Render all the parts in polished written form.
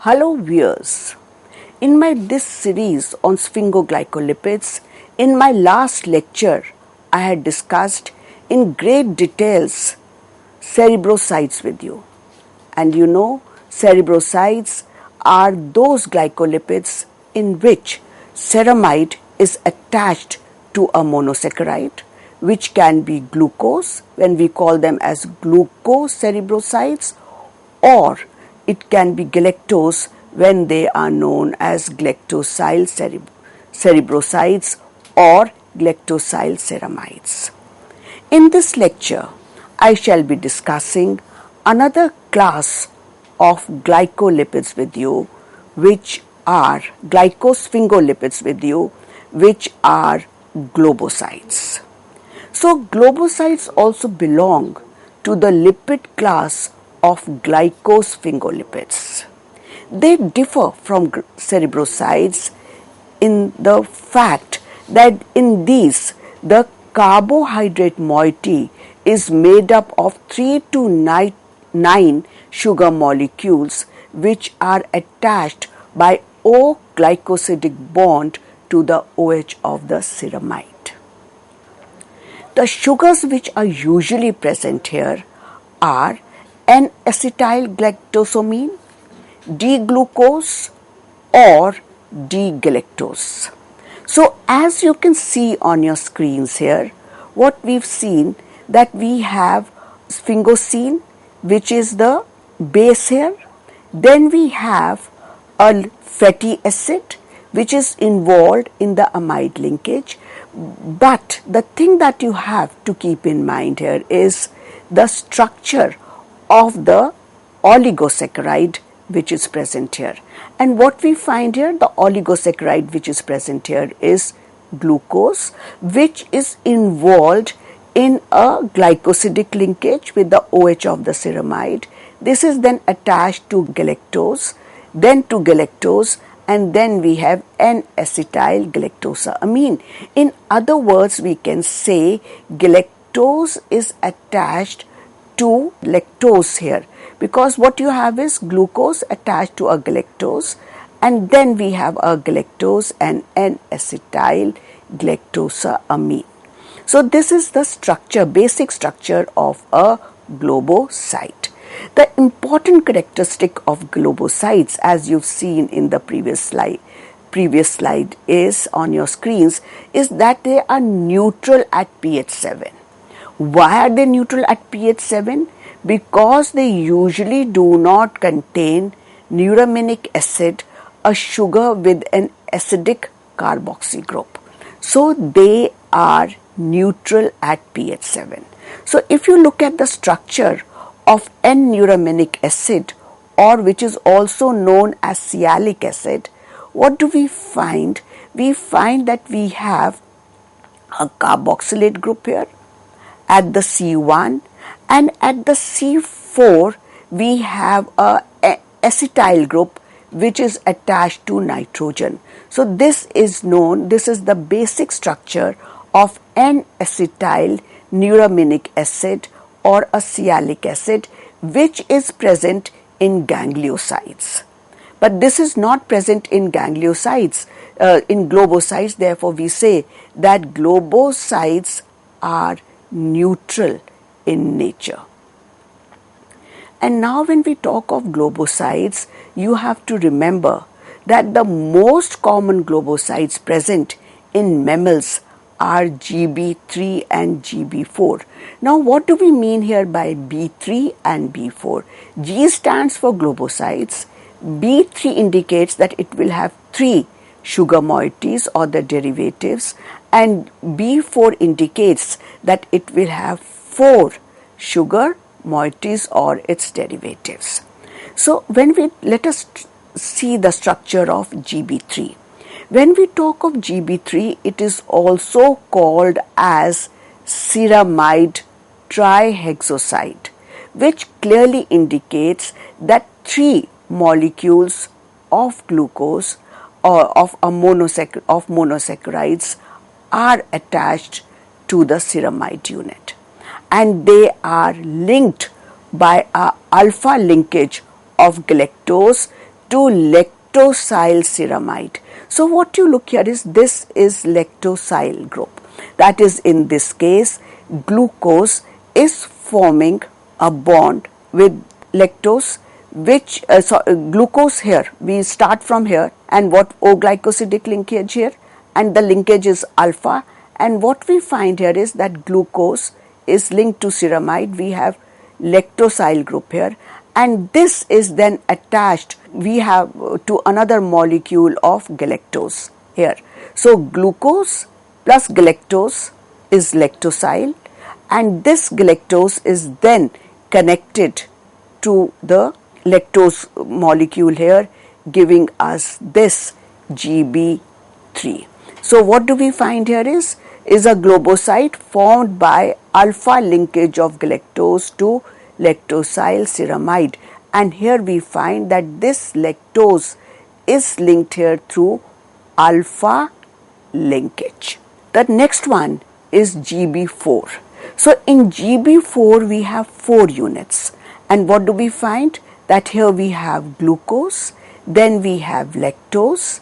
Hello viewers, in this series on sphingoglycolipids, in my last lecture I had discussed in great details cerebrosides with you. And you know, cerebrosides are those glycolipids in which ceramide is attached to a monosaccharide, which can be glucose when we call them as glucocerebrosides, or it can be galactose when they are known as galactosyl cerebrosides or galactosyl ceramides. In this lecture, I shall be discussing another class of glycolipids with you, which are glycosphingolipids with you, which are globosides. So, globosides also belong to the lipid class of glycosphingolipids. They differ from cerebrosides in the fact that in these the carbohydrate moiety is made up of 3 to 9 sugar molecules which are attached by O-glycosidic bond to the OH of the ceramide. The sugars which are usually present here are N-acetylgalactosamine, D-glucose or D-galactose. So as you can see on your screens here, what we've seen that we have sphingosine, which is the base here. Then we have a fatty acid which is involved in the amide linkage. But the thing that you have to keep in mind here is the structure of the oligosaccharide which is present here. And what we find here, the oligosaccharide which is present here is glucose, which is involved in a glycosidic linkage with the OH of the ceramide. This is then attached to galactose, then to galactose, and then we have N-acetylgalactosamine. In other words, we can say galactose is attached to lactose here, because what you have is glucose attached to a galactose, and then we have a galactose and N-acetylgalactosamine. So this is the structure, basic structure of a globoside. The important characteristic of globosides, as you've seen in the previous slide is on your screens, is that they are neutral at pH 7. Why are they neutral at pH 7? Because they usually do not contain neuraminic acid, a sugar with an acidic carboxy group. So they are neutral at pH 7. So if you look at the structure of N-neuraminic acid, or which is also known as sialic acid, what do we find? We find that we have a carboxylate group here at the C1, and at the C4 we have a acetyl group which is attached to nitrogen. So this is the basic structure of N-acetyl neuraminic acid or a sialic acid, which is present in gangliosides. But this is not present in gangliosides, in globosides. Therefore, we say that globosides are neutral in nature. And now when we talk of globosides, you have to remember that the most common globosides present in mammals are GB3 and GB4. Now what do we mean here by B3 and B4? G stands for globosides, B3 indicates that it will have 3 sugar moieties or the derivatives, and B4 indicates that it will have 4 sugar moieties or its derivatives. So let us see the structure of GB3. When we talk of GB3, it is also called as ceramide trihexoside, which clearly indicates that 3 molecules of glucose or of monosaccharides are attached to the ceramide unit, and they are linked by a alpha linkage of galactose to lactosylceramide. So what you look here is this is lactosyl group. That is, in this case, glucose is forming a bond with lactose, which glucose here, we start from here, and what O-glycosidic linkage here, and the linkage is alpha, and what we find here is that glucose is linked to ceramide. We have lactosyl group here, and this is then attached, we have to another molecule of galactose here. So glucose plus galactose is lactosyl, and this galactose is then connected to the lactose molecule here, giving us this GB3. So what do we find here is a globoside formed by alpha linkage of galactose to lactosylceramide, and here we find that this lactose is linked here through alpha linkage. The next one is GB4. So in GB4 we have 4 units, and what do we find? That here we have glucose, then we have lactose,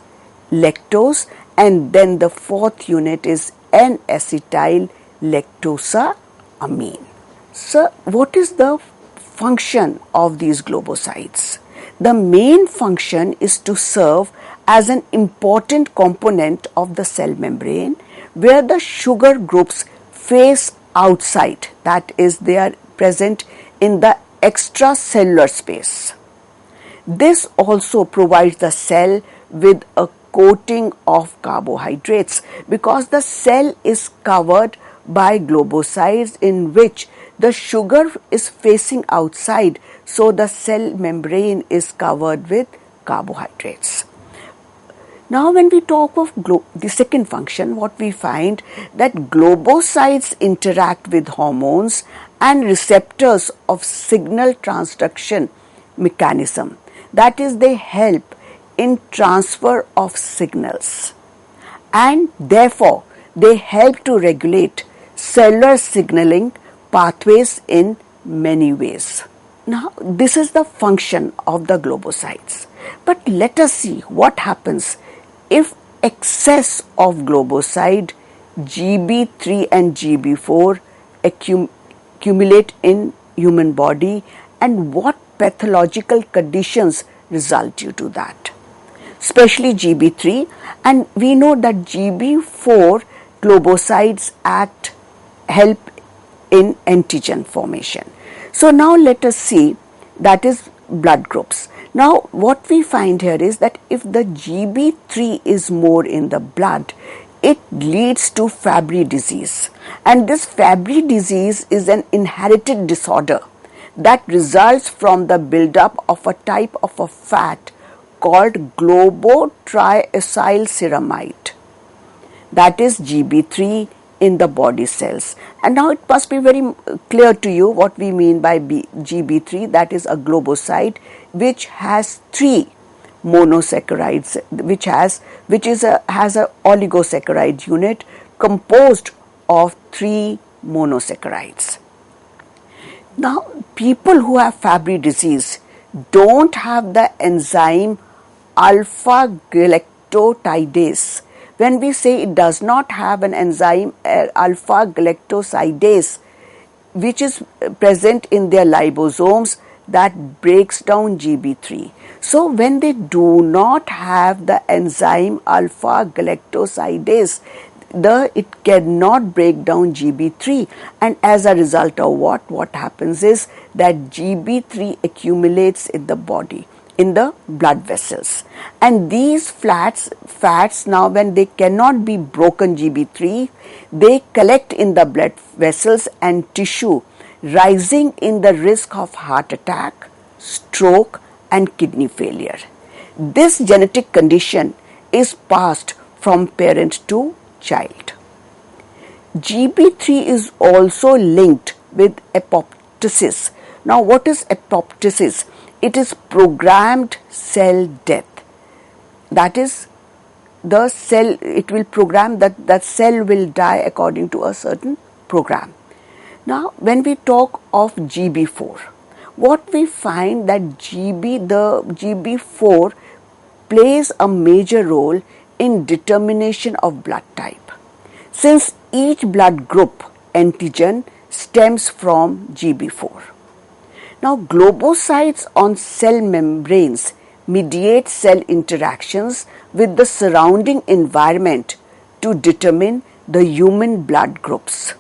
and then the 4th unit is N-acetyl lactosamine. So what is the function of these globosides? The main function is to serve as an important component of the cell membrane where the sugar groups face outside, that is, they are present in the extracellular space. This also provides the cell with a coating of carbohydrates because the cell is covered by globosides in which the sugar is facing outside, so the cell membrane is covered with carbohydrates. Now when we talk of the second function, what we find that globosides interact with hormones and receptors of signal transduction mechanism. That is, they help in transfer of signals, and therefore they help to regulate cellular signaling pathways in many ways. Now this is the function of the globosides, but let us see what happens if excess of globoside GB3 and GB4 accumulate in human body, and what pathological conditions result due to that, especially GB3, and we know that GB4 globosides help in antigen formation. So now let us see, that is blood groups. Now what we find here is that if the GB3 is more in the blood, it leads to Fabry disease, and this Fabry disease is an inherited disorder that results from the buildup of a type of a fat called globotriacylceramide, that is GB3 in the body cells. And now it must be very clear to you what we mean by GB3, that is a globoside which has 3 monosaccharides, which has a oligosaccharide unit composed of 3 monosaccharides. Now people who have Fabry disease don't have the enzyme alpha galactosidase. When we say it does not have an enzyme alpha galactosidase, which is present in their liposomes, that breaks down GB3. So when they do not have the enzyme alpha galactosidase, it cannot break down GB3, and as a result of what happens is that GB3 accumulates in the body, in the blood vessels, and these fats now, when they cannot be broken GB3, they collect in the blood vessels and tissue, rising in the risk of heart attack, stroke and kidney failure. This genetic condition is passed from parent to child. GB3 is also linked with apoptosis. Now what is apoptosis? It is programmed cell death. That is, the cell, it will program that cell will die according to a certain program. Now when we talk of GB4, what we find that GB4 plays a major role in determination of blood type, since each blood group antigen stems from GB4. Now, globocytes on cell membranes mediate cell interactions with the surrounding environment to determine the human blood groups.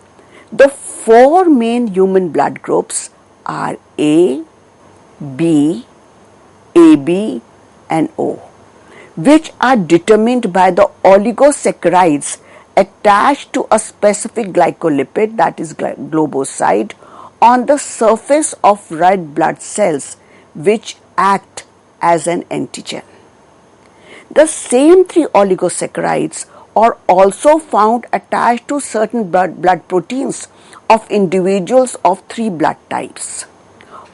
The four main human blood groups are A, B, AB and O, which are determined by the oligosaccharides attached to a specific glycolipid, that is globocyte, on the surface of red blood cells, which act as an antigen. The same three oligosaccharides are also found attached to certain blood proteins of individuals of three blood types.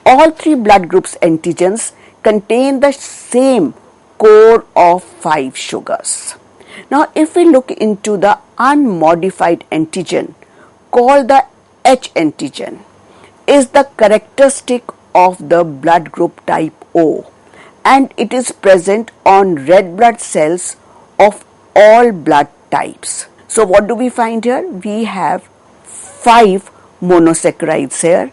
All three blood groups antigens contain the same core of 5 sugars. Now, if we look into the unmodified antigen called the H antigen, is the characteristic of the blood group type O, and it is present on red blood cells of all blood types. So, what do we find here? We have 5 monosaccharides here,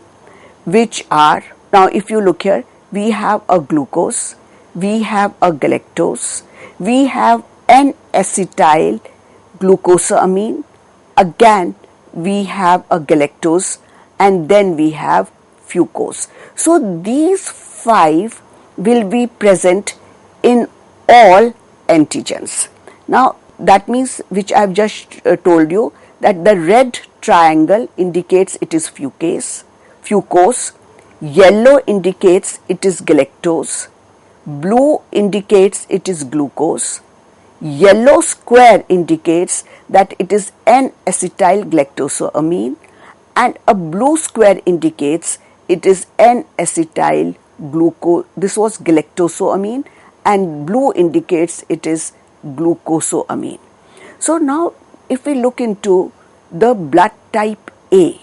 which are, now if you look here, we have a glucose, we have a galactose, we have an acetyl glucosamine, again we have a galactose, and then we have fucose. So, these 5 will be present in all antigens. Now, that means, which I have just told you, that the red triangle indicates it is fucose, yellow indicates it is galactose, blue indicates it is glucose, yellow square indicates that it is N-acetyl galactosamine, and a blue square indicates it is N-acetyl glucose. This was galactosamine, and blue indicates it is glucosamine. So now, if we look into the blood type A,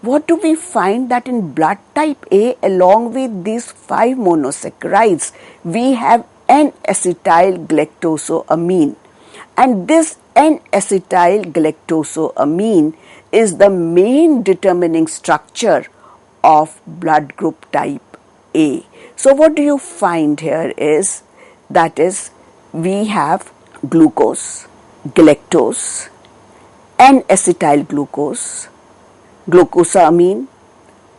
what do we find? That in blood type A, along with these 5 monosaccharides, we have N-acetyl galactosamine, and this N-acetyl galactosamine is the main determining structure of blood group type A. So, what do you find here is, that is, we have glucose, galactose, N-acetyl glucose, glucosamine,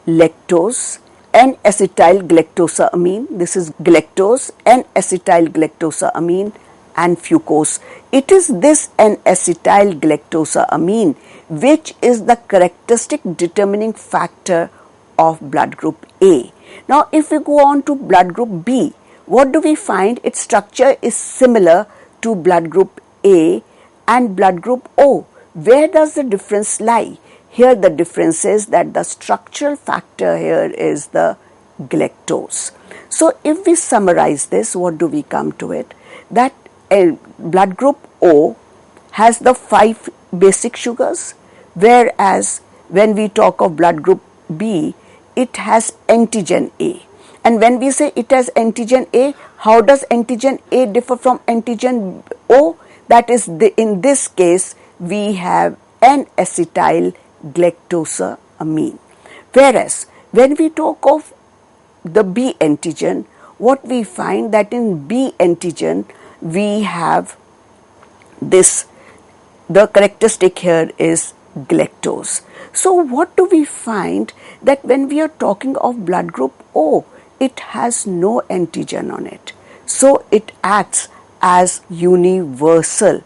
lactose, N-acetyl galactosamine, this is galactose, N-acetyl galactosamine, and fucose. It is this N-acetyl galactosamine which is the characteristic determining factor of blood group A. Now, if we go on to blood group B, what do we find? Its structure is similar to blood group A and blood group O. Where does the difference lie? Here the difference is that the structural factor here is the galactose. So, if we summarize this, what do we come to it? That blood group O has the 5 basic sugars, whereas when we talk of blood group B, it has antigen A. And when we say it has antigen A, how does antigen A differ from antigen O? That is, in this case, we have N-acetyl galactosamine. Whereas, when we talk of the B antigen, what we find that in B antigen, we have this, the characteristic here is galactose. So, what do we find? That when we are talking of blood group O, it has no antigen on it. So, it acts as universal.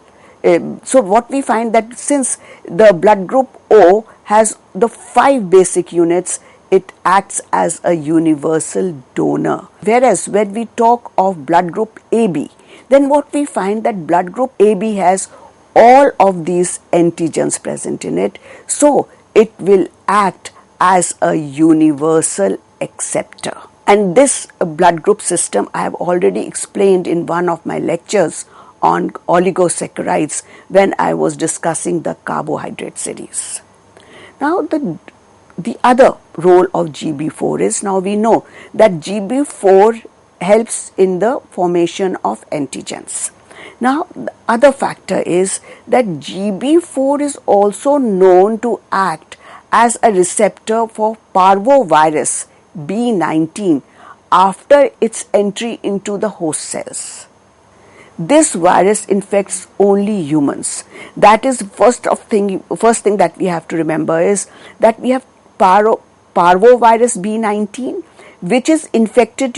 So, what we find that since the blood group O has the 5 basic units, it acts as a universal donor. Whereas, when we talk of blood group AB, then what we find that blood group AB has all of these antigens present in it. So, it will act as a universal acceptor. And this blood group system I have already explained in one of my lectures on oligosaccharides when I was discussing the carbohydrate series. Now, the other role of GB4 is, now we know that GB4 helps in the formation of antigens. Now, the other factor is that GB4 is also known to act as a receptor for parvovirus B19 after its entry into the host cells. This virus infects only humans. That is first thing that we have to remember is that we have parvovirus B19, which is infected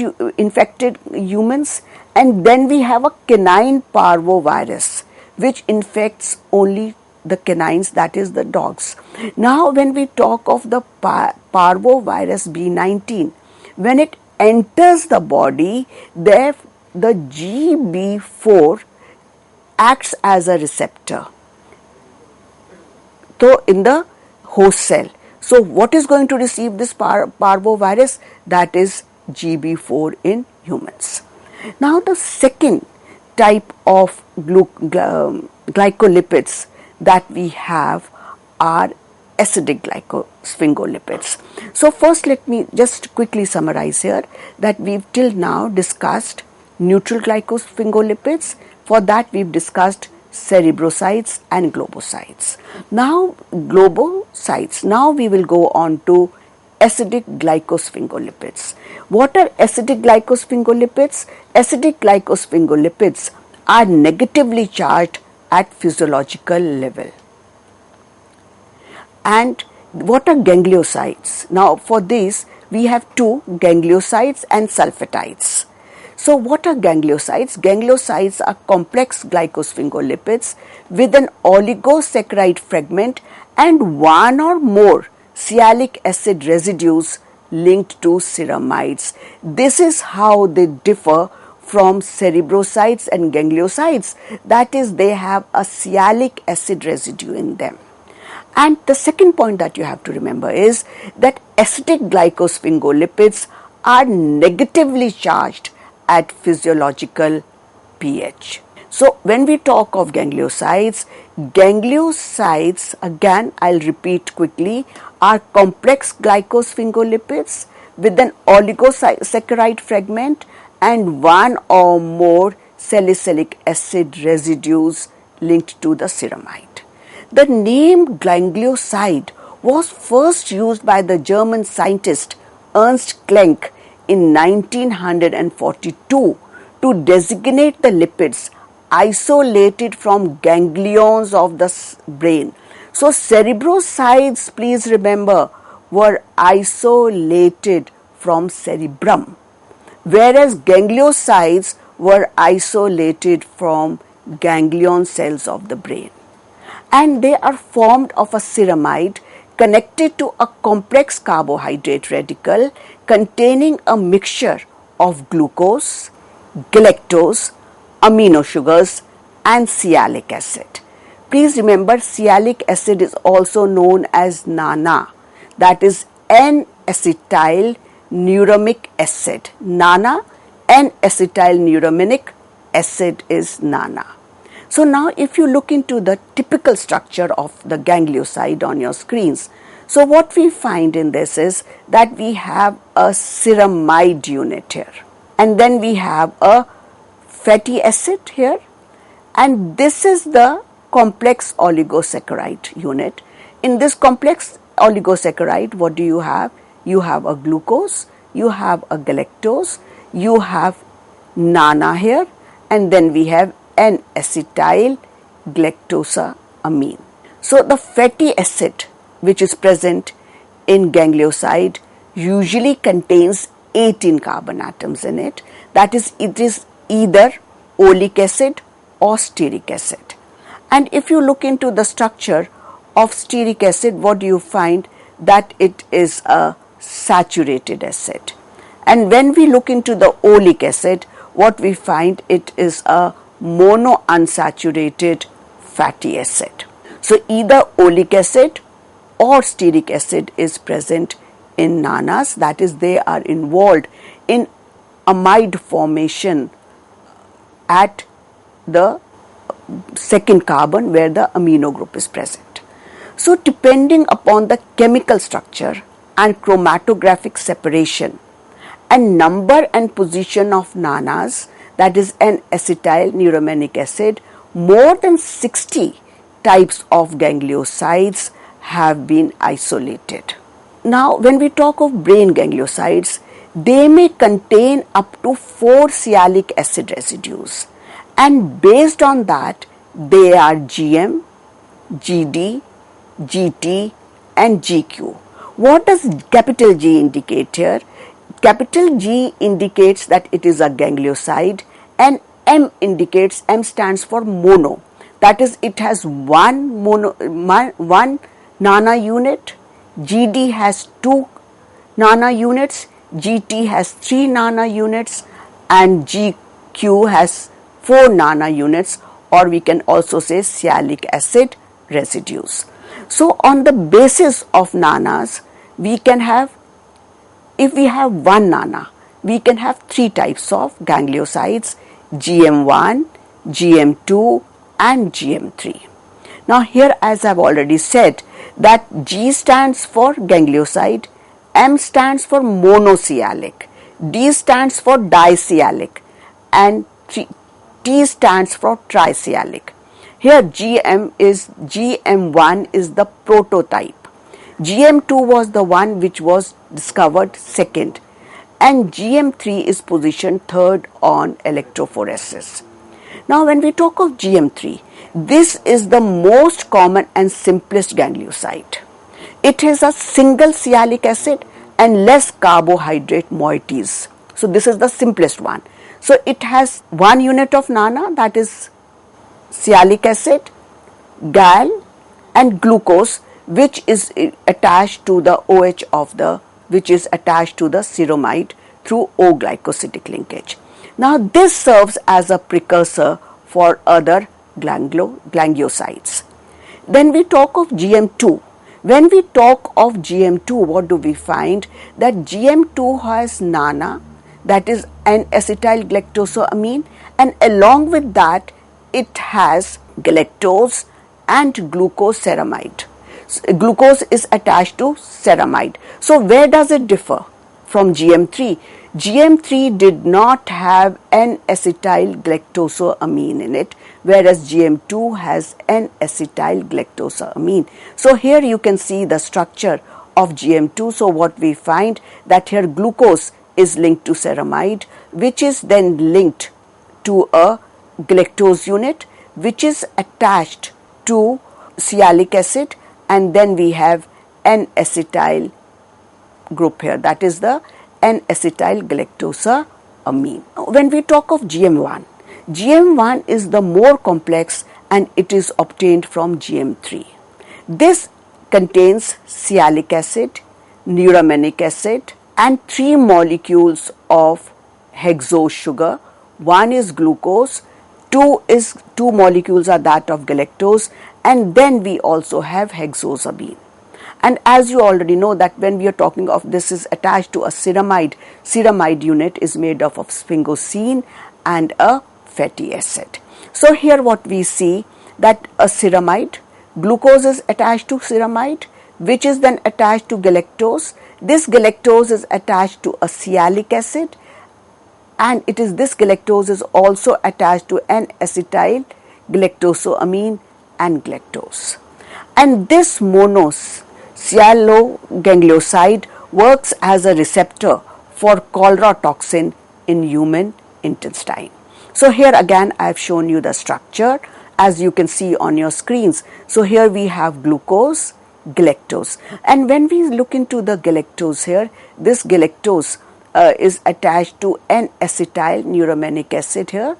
humans, and then we have a canine parvovirus, which infects only the canines, that is the dogs. Now, when we talk of the parvovirus B19, when it enters the body, the GB4 acts as a receptor. So, in the host cell. So, what is going to receive this parvovirus? That is GB4 in humans. Now, the second type of glycolipids that we have are acidic glycosphingolipids. So, first let me just quickly summarize here that we've till now discussed neutral glycosphingolipids. For that, we've discussed cerebrosides and globocytes. Now, globocytes. Now, we will go on to acidic glycosphingolipids. What are acidic glycosphingolipids? Acidic glycosphingolipids are negatively charged at physiological level. And what are gangliosides? Now, for this, we have two, gangliosides and sulfatides. So, what are gangliosides? Gangliosides are complex glycosphingolipids with an oligosaccharide fragment and one or more sialic acid residues linked to ceramides. This is how they differ from cerebrosides and gangliosides, that is, they have a sialic acid residue in them. And the second point that you have to remember is that acidic glycosphingolipids are negatively charged at physiological pH. So, when we talk of gangliosides, again I'll repeat quickly, are complex glycosphingolipids with an oligosaccharide fragment and one or more salicylic acid residues linked to the ceramide. The name ganglioside was first used by the German scientist Ernst Klenk in 1942 to designate the lipids isolated from ganglions of the brain. So, cerebrosides, please remember, were isolated from cerebrum, whereas gangliosides were isolated from ganglion cells of the brain. And they are formed of a ceramide connected to a complex carbohydrate radical containing a mixture of glucose, galactose, amino sugars and sialic acid. Please remember, sialic acid is also known as NANA, that is N-acetyl neuramic acid. NANA, N-acetyl neuramic acid is NANA. So now if you look into the typical structure of the ganglioside on your screens, so what we find in this is that we have a ceramide unit here, and then we have a fatty acid here, and this is the complex oligosaccharide unit. In this complex oligosaccharide, what do you have? You have a glucose, you have a galactose, you have NANA here, and then we have N-acetyl galactosamine. So the fatty acid which is present in ganglioside usually contains 18 carbon atoms in it. That is, it is either oleic acid or stearic acid. And if you look into the structure of stearic acid, what do you find? That it is a saturated acid. And when we look into the oleic acid, what we find, it is a monounsaturated fatty acid. So either oleic acid or stearic acid is present in nanas, that is, they are involved in amide formation at the second carbon where the amino group is present. So depending upon the chemical structure and chromatographic separation and number and position of nanas, that is N-acetyl neuromanic acid, more than 60 types of gangliosides have been isolated. Now, when we talk of brain gangliosides, they may contain up to 4 sialic acid residues, and based on that, they are GM, GD, GT and GQ. What does capital G indicate here? Capital G indicates that it is a ganglioside, and M stands for mono. That is, it has one nana unit, GD has 2 nana units, GT has 3 nana units, and GQ has 4 nana units, or we can also say sialic acid residues. So on the basis of nanas, we can have, if we have 1 nana, we can have 3 types of gangliosides: GM1, GM2 and GM3. Now here, as I have already said, that G stands for ganglioside, M stands for monosialic, D stands for disialic, and T stands for trisialic. Here GM1 is the prototype, GM2 was the one which was discovered second, and GM3 is positioned third on electrophoresis. Now when we talk of GM3, this is the most common and simplest ganglioside. It has a single sialic acid and less carbohydrate moieties. So this is the simplest one. So it has 1 unit of nana, that is sialic acid, gal and glucose, which is attached to the OH of the, which is attached to the ceramide through O-glycosidic linkage. Now this serves as a precursor for other gangliosides. Then we talk of GM2. When we talk of GM2, what do we find? That GM2 has nana, that is N-acetyl galactosamine, and along with that it has galactose and glucoceramide. Glucose is attached to ceramide. So where does it differ from GM3? GM3 did not have N-acetyl galactosamine in it, whereas GM2 has N-acetyl galactosamine. So here you can see the structure of GM2. So what we find, that here glucose is linked to ceramide, which is then linked to a galactose unit, which is attached to sialic acid, and then we have N-acetyl group here, that is the N-acetyl galactosamine. When we talk of GM1, GM1 is the more complex and it is obtained from GM3. This contains sialic acid, neuromanic acid and 3 molecules of hexose sugar. One is glucose, 2 molecules are that of galactose, and then we also have hexosamine. And as you already know that when we are talking of this is attached to a ceramide unit is made up of sphingosine and a fatty acid. So here what we see, that a ceramide, glucose is attached to ceramide, which is then attached to galactose. This galactose is attached to a sialic acid, and it is this galactose is also attached to N-acetyl galactosamine and galactose. And this monosialoganglioside works as a receptor for cholera toxin in human intestine. So here again I have shown you the structure as you can see on your screens. So here we have glucose, galactose, and when we look into the galactose here, this galactose is attached to N-acetyl neuromanic acid here,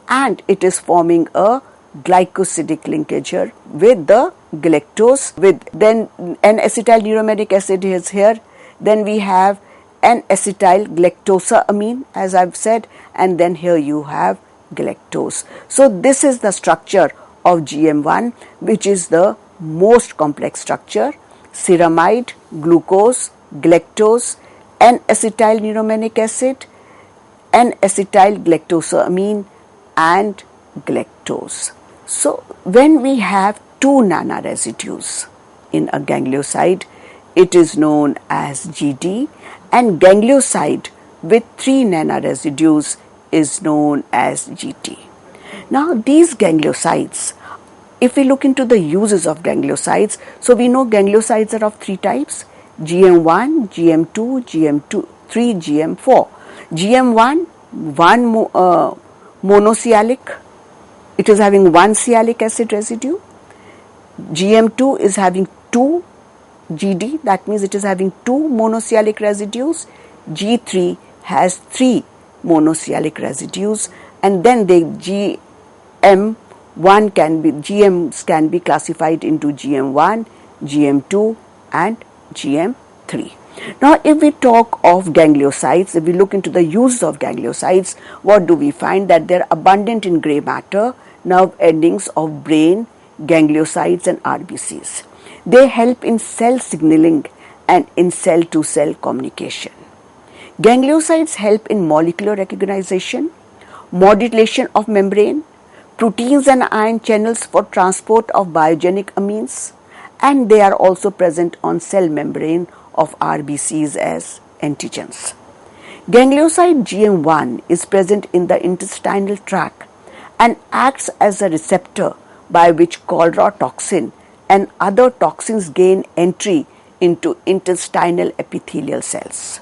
and it is forming a glycosidic linkage here with the galactose, with then N-acetyl neuromanic acid is here, then we have N-acetyl galactosamine as I've said, and then here you have galactose. So this is the structure of GM1, which is the most complex structure: ceramide, glucose, galactose, N-acetyl neuromanic acid, N-acetyl galactosamine and galactose. So when we have 2 nana residues in a ganglioside, it is known as GD, and ganglioside with 3 nanoresidues is known as GT. Now these gangliosides, if we look into the uses of gangliosides, so we know gangliosides are of 3 types: GM1, GM2, GM3, GM4. GM1, monosialic, it is having 1 sialic acid residue. GM2 is having 2 GD, that means it is having 2 monosialic residues. G3 has 3 monosialic residues, and then the GMs can be classified into GM1, GM2 and GM3. Now if we talk of gangliosides, if we look into the use of gangliosides, what do we find? That they are abundant in grey matter, nerve endings of brain, gangliosides and RBCs. They help in cell signaling and in cell-to-cell communication. Gangliosides help in molecular recognition, modulation of membrane, proteins and ion channels for transport of biogenic amines, and they are also present on cell membrane of RBCs as antigens. Ganglioside GM1 is present in the intestinal tract and acts as a receptor by which cholera toxin and other toxins gain entry into intestinal epithelial cells.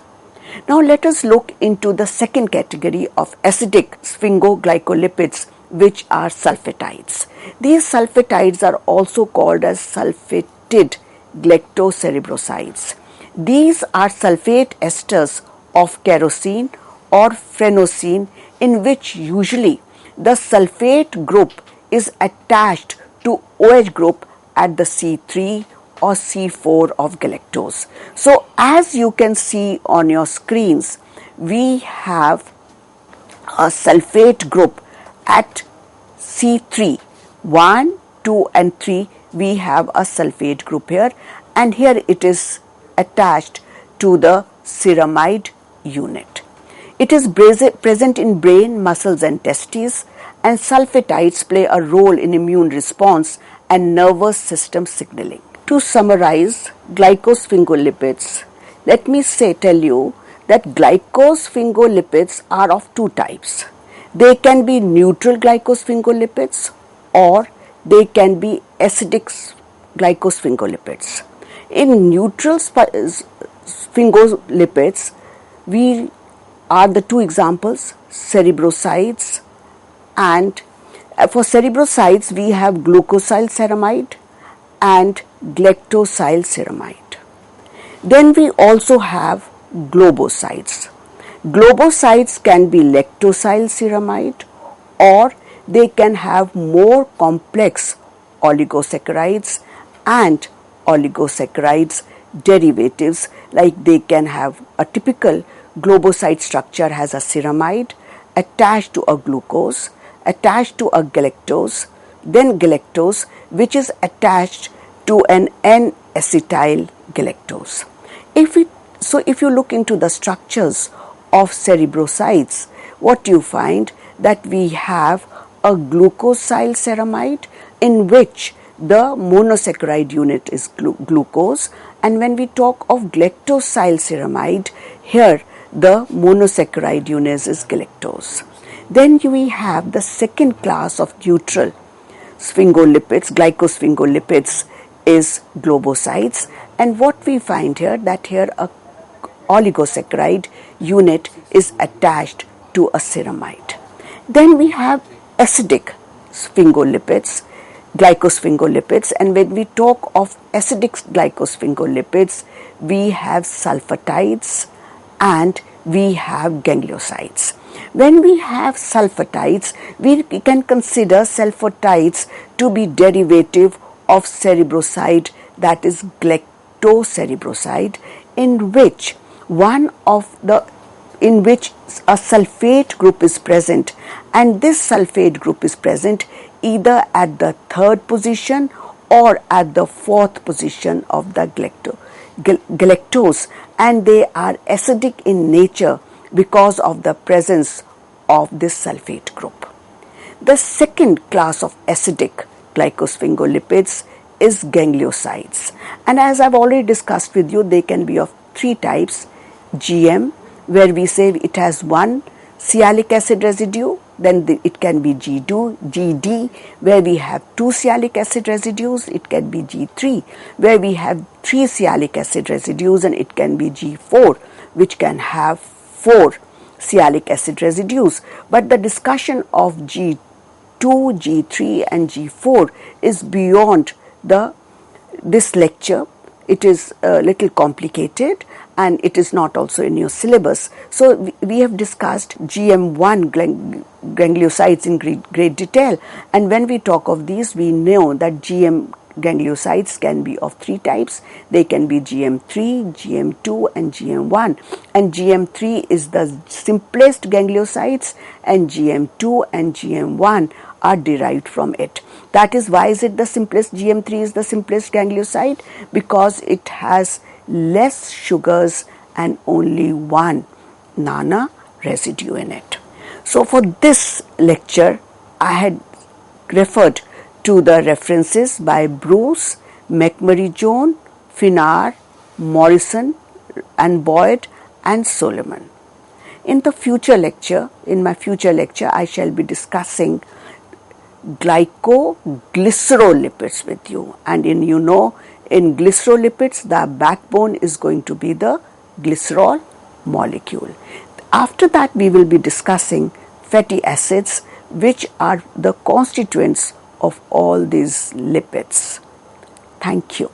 Now let us look into the second category of acidic sphingoglycolipids, which are sulfatides. These sulfatides are also called as sulfated galactocerebrosides. These are sulfate esters of kerosene or phenosene, in which usually the sulfate group is attached to OH group at the C3 or C4 of galactose. So as you can see on your screens, we have a sulfate group at C3, 1, 2 and 3, we have a sulfate group here, and here it is attached to the ceramide unit. It is present in brain, muscles and testes, and sulfatides play a role in immune response and nervous system signaling. To summarize glycosphingolipids, let me tell you that glycosphingolipids are of 2 types. They can be neutral glycosphingolipids or they can be acidic glycosphingolipids. In neutral sphingolipids, we are the 2 examples, cerebrosides, and for cerebrosides we have glucosylceramide and galactosylceramide. Then we also have globosides. Globosides can be lactosylceramide or they can have more complex oligosaccharides and oligosaccharides derivatives, like they can have a typical globoside structure has a ceramide attached to a glucose, attached to a galactose, then galactose which is attached to an N-acetyl galactose. If you look into the structures of cerebrosides, what you find that we have a glucosylceramide in which the monosaccharide unit is glucose, and when we talk of galactosylceramide, here the monosaccharide unit is galactose. Then we have the second class of neutral sphingolipids, glycosphingolipids, is globosides, and what we find here that here a oligosaccharide unit is attached to a ceramide. Then we have acidic sphingolipids, glycosphingolipids, and when we talk of acidic glycosphingolipids, we have sulfatides and we have gangliosides. When we have sulfatides, we can consider sulfatides to be derivative of cerebroside, that is galactocerebroside, in which a sulfate group is present, and this sulfate group is present either at the 3rd position or at the 4th position of the galactose, and they are acidic in nature because of the presence of this sulfate group. The second class of acidic glycosphingolipids is gangliosides, and as I've already discussed with you, they can be of 3 types: GM, where we say it has one sialic acid residue, then it can be GD, where we have two sialic acid residues, it can be G3, where we have three sialic acid residues, and it can be G4, which can have four sialic acid residues. But the discussion of G2, G3 and G4 is beyond this lecture. It is a little complicated and it is not also in your syllabus. So we have discussed GM1 gangliosides in great detail, and when we talk of these, we know that GM gangliosides can be of three types. They can be GM3, GM2 and GM1, and GM3 is the simplest gangliosides, and GM2 and GM1 are derived from it. That is, why is it the simplest? GM3 is the simplest ganglioside because it has less sugars and only one NANA residue in it. So for this lecture, I had referred to the references by Bruce, McMurray-Jones, Finar, Morrison and Boyd and Solomon. In my future lecture, I shall be discussing glycosphingolipids with you, and in glycerolipids the backbone is going to be the glycerol molecule. After that, we will be discussing fatty acids, which are the constituents of all these lipids. Thank you.